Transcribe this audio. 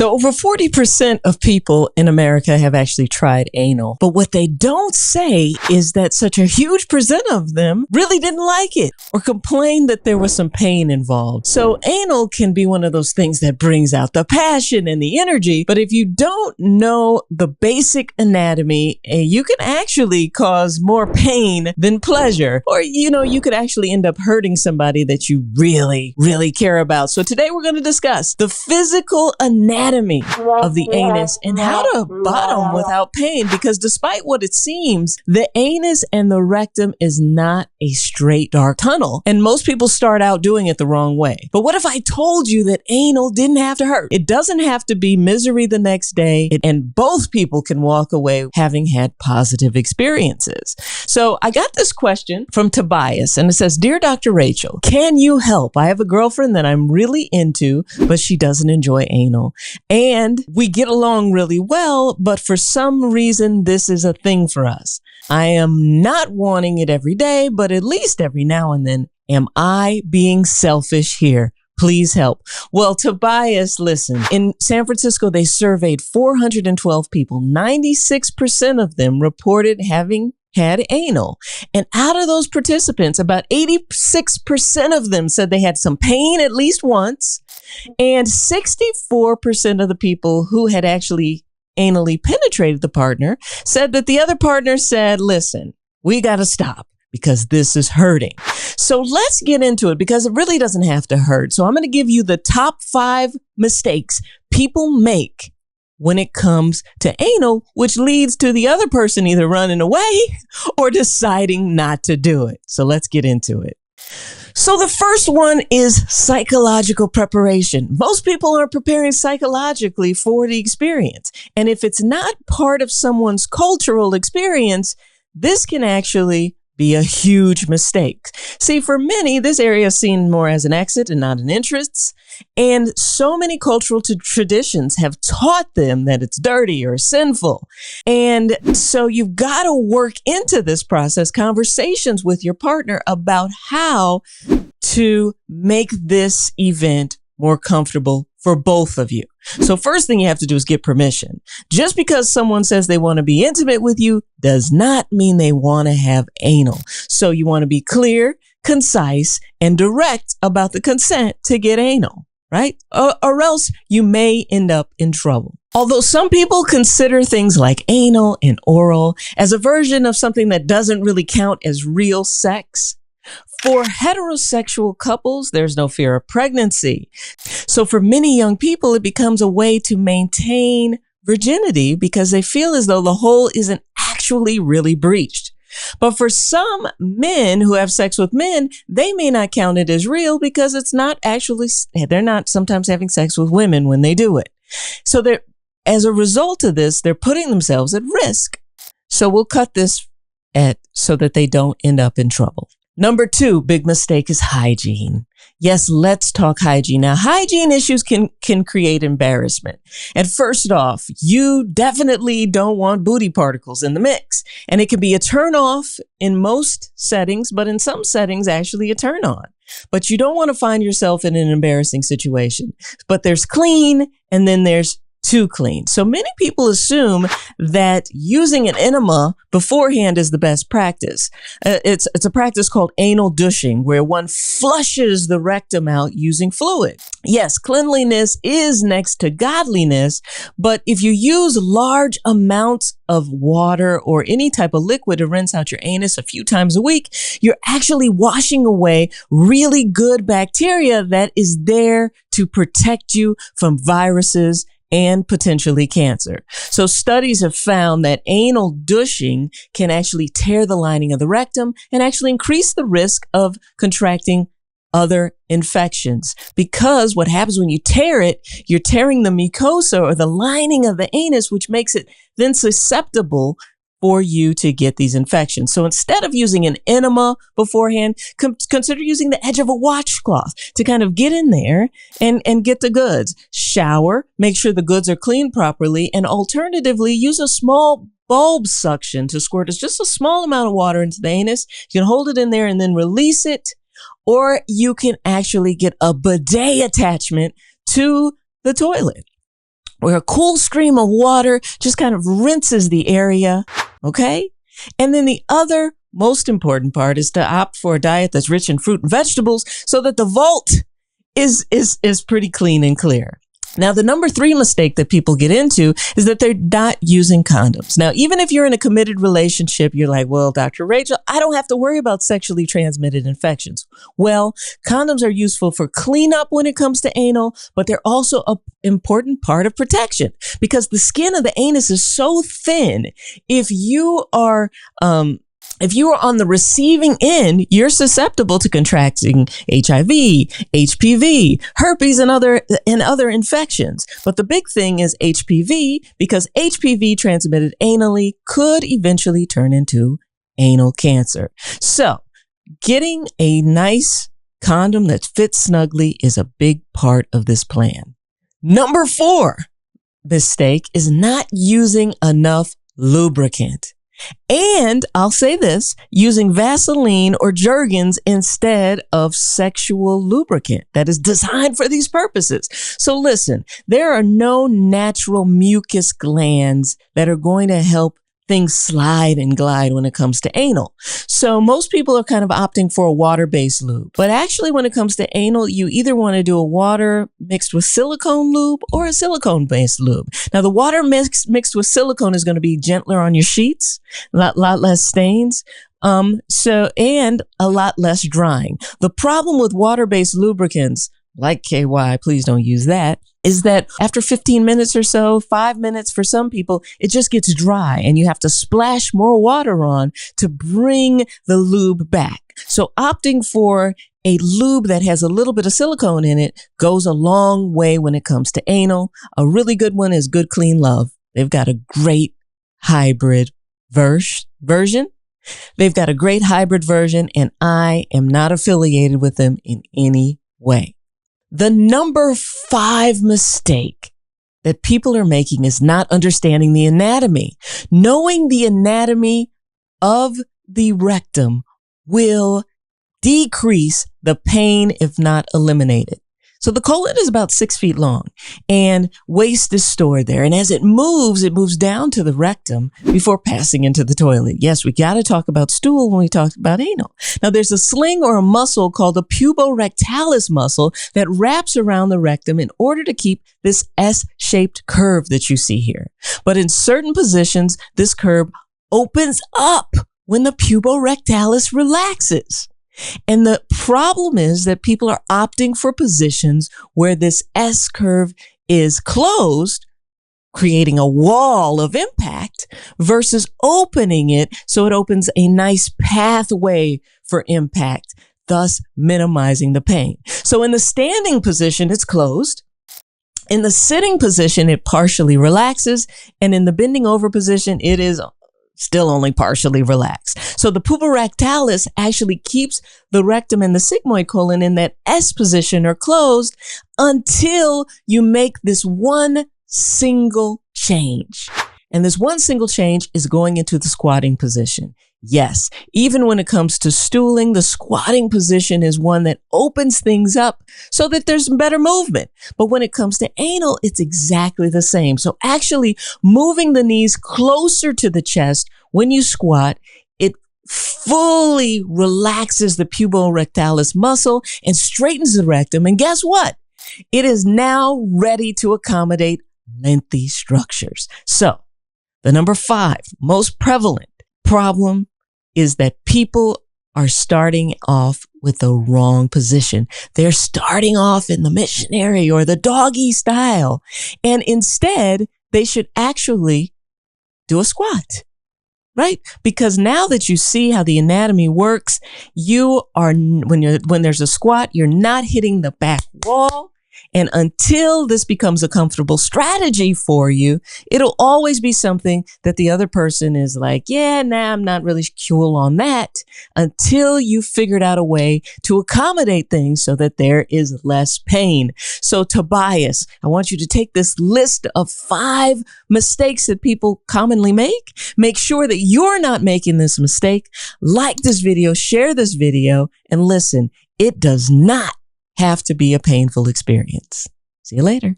So over 40% of people in America have actually tried anal. But what they don't say is that such a huge percent of them really didn't like it or complained that there was some pain involved. So anal can be one of those things that brings out the passion and the energy. But if you don't know the basic anatomy, you can actually cause more pain than pleasure. Or, you could actually end up hurting somebody that you really, really care about. So today we're going to discuss the physical anatomy of the anus and how to bottom without pain, because despite what it seems, the anus and the rectum is not a straight dark tunnel, and most people start out doing it the wrong way. But what if I told you that anal didn't have to hurt? It doesn't have to be misery the next day, and both people can walk away having had positive experiences. So I got this question from Tobias, and it says, "Dear Dr. Rachel, can you help? I have a girlfriend that I'm really into, but she doesn't enjoy anal. And we get along really well, but for some reason, this is a thing for us. I am not wanting it every day, but at least every now and then. Am I being selfish here? Please help." Well, Tobias, listen, in San Francisco, they surveyed 412 people. 96% of them reported having had anal. And out of those participants, about 86% of them said they had some pain at least once. And 64% of the people who had actually anally penetrated the partner said that the other partner said, "Listen, we got to stop because this is hurting." So let's get into it, because it really doesn't have to hurt. So I'm going to give you the top 5 mistakes people make when it comes to anal, which leads to the other person either running away or deciding not to do it. So let's get into it. So the first one is psychological preparation. Most people are preparing psychologically for the experience. And if it's not part of someone's cultural experience, this can actually be a huge mistake. See, for many, this area is seen more as an exit and not an entrance. And so many cultural traditions have taught them that it's dirty or sinful. And so you've got to work into this process, conversations with your partner about how to make this event more comfortable for both of you. So first thing you have to do is get permission. Just because someone says they want to be intimate with you does not mean they want to have anal. So you want to be clear, concise, and direct about the consent to get anal, right? Or else you may end up in trouble. Although some people consider things like anal and oral as a version of something that doesn't really count as real sex, for heterosexual couples, there's no fear of pregnancy. So for many young people, it becomes a way to maintain virginity because they feel as though the hole isn't actually really breached. But for some men who have sex with men, they may not count it as real because it's not actually, they're not sometimes having sex with women when they do it. So as a result of this, they're putting themselves at risk. So we'll cut this so that they don't end up in trouble. Number 2, big mistake is hygiene. Yes, let's talk hygiene. Now, hygiene issues can create embarrassment. And first off, you definitely don't want booty particles in the mix. And it can be a turn off in most settings, but in some settings, actually a turn on. But you don't want to find yourself in an embarrassing situation. But there's clean, and then there's too clean. So many people assume that using an enema beforehand is the best practice. It's a practice called anal douching, where one flushes the rectum out using fluid. Yes, cleanliness is next to godliness, but if you use large amounts of water or any type of liquid to rinse out your anus a few times a week, you're actually washing away really good bacteria that is there to protect you from viruses and potentially cancer. So studies have found that anal douching can actually tear the lining of the rectum and actually increase the risk of contracting other infections. Because what happens when you tear it, you're tearing the mucosa or the lining of the anus, which makes it then susceptible for you to get these infections. So instead of using an enema beforehand, consider using the edge of a washcloth to kind of get in there and get the goods. Shower, make sure the goods are cleaned properly, and alternatively, use a small bulb suction to squirt just a small amount of water into the anus. You can hold it in there and then release it, or you can actually get a bidet attachment to the toilet. where a cool stream of water just kind of rinses the area. Okay. And then the other most important part is to opt for a diet that's rich in fruit and vegetables so that the vault is pretty clean and clear. Now, the number 3 mistake that people get into is that they're not using condoms. Now, even if you're in a committed relationship, you're like, well, Dr. Rachel, I don't have to worry about sexually transmitted infections. Well, condoms are useful for cleanup when it comes to anal, but they're also an important part of protection because the skin of the anus is so thin. If you are on the receiving end, you're susceptible to contracting HIV, HPV, herpes, and other infections. But the big thing is HPV, because HPV transmitted anally could eventually turn into anal cancer. So getting a nice condom that fits snugly is a big part of this plan. Number 4 mistake is not using enough lubricant. And I'll say this, using Vaseline or Jergens instead of sexual lubricant that is designed for these purposes. So listen, there are no natural mucus glands that are going to help things slide and glide when it comes to anal. So most people are kind of opting for a water-based lube. But actually, when it comes to anal, you either want to do a water mixed with silicone lube or a silicone-based lube. Now, the water mixed with silicone is going to be gentler on your sheets, a lot less stains. And a lot less drying. The problem with water-based lubricants, like KY, please don't use that, is that after 15 minutes or so, 5 minutes for some people, it just gets dry and you have to splash more water on to bring the lube back. So opting for a lube that has a little bit of silicone in it goes a long way when it comes to anal. A really good one is Good Clean Love. They've got a great hybrid version. They've got a great hybrid version, and I am not affiliated with them in any way. The number 5 mistake that people are making is not understanding the anatomy. Knowing the anatomy of the rectum will decrease the pain, if not eliminate it. So the colon is about 6 feet long and waste is stored there. And as it moves down to the rectum before passing into the toilet. Yes, we got to talk about stool when we talk about anal. Now there's a sling or a muscle called the puborectalis muscle that wraps around the rectum in order to keep this S-shaped curve that you see here. But in certain positions, this curve opens up when the puborectalis relaxes. And the problem is that people are opting for positions where this S curve is closed, creating a wall of impact, versus opening it so it opens a nice pathway for impact, thus minimizing the pain. So in the standing position, it's closed. In the sitting position, it partially relaxes. And in the bending over position, it is still only partially relaxed. So the puborectalis actually keeps the rectum and the sigmoid colon in that S position or closed until you make this one single change. And this one single change is going into the squatting position. Yes, even when it comes to stooling, the squatting position is one that opens things up so that there's better movement. But when it comes to anal, it's exactly the same. So actually moving the knees closer to the chest when you squat, it fully relaxes the puborectalis muscle and straightens the rectum. And guess what? It is now ready to accommodate lengthy structures. So the number 5 most prevalent problem is that people are starting off with the wrong position. They're starting off in the missionary or the doggy style. And instead, they should actually do a squat, right? Because now that you see how the anatomy works, when there's a squat, you're not hitting the back wall. And until this becomes a comfortable strategy for you, it'll always be something that the other person is like, yeah, nah, I'm not really cool on that, until you figured out a way to accommodate things so that there is less pain. So Tobias, I want you to take this list of 5 mistakes that people commonly make. Make sure that you're not making this mistake. Like this video, share this video, and listen, it does not have to be a painful experience. See you later.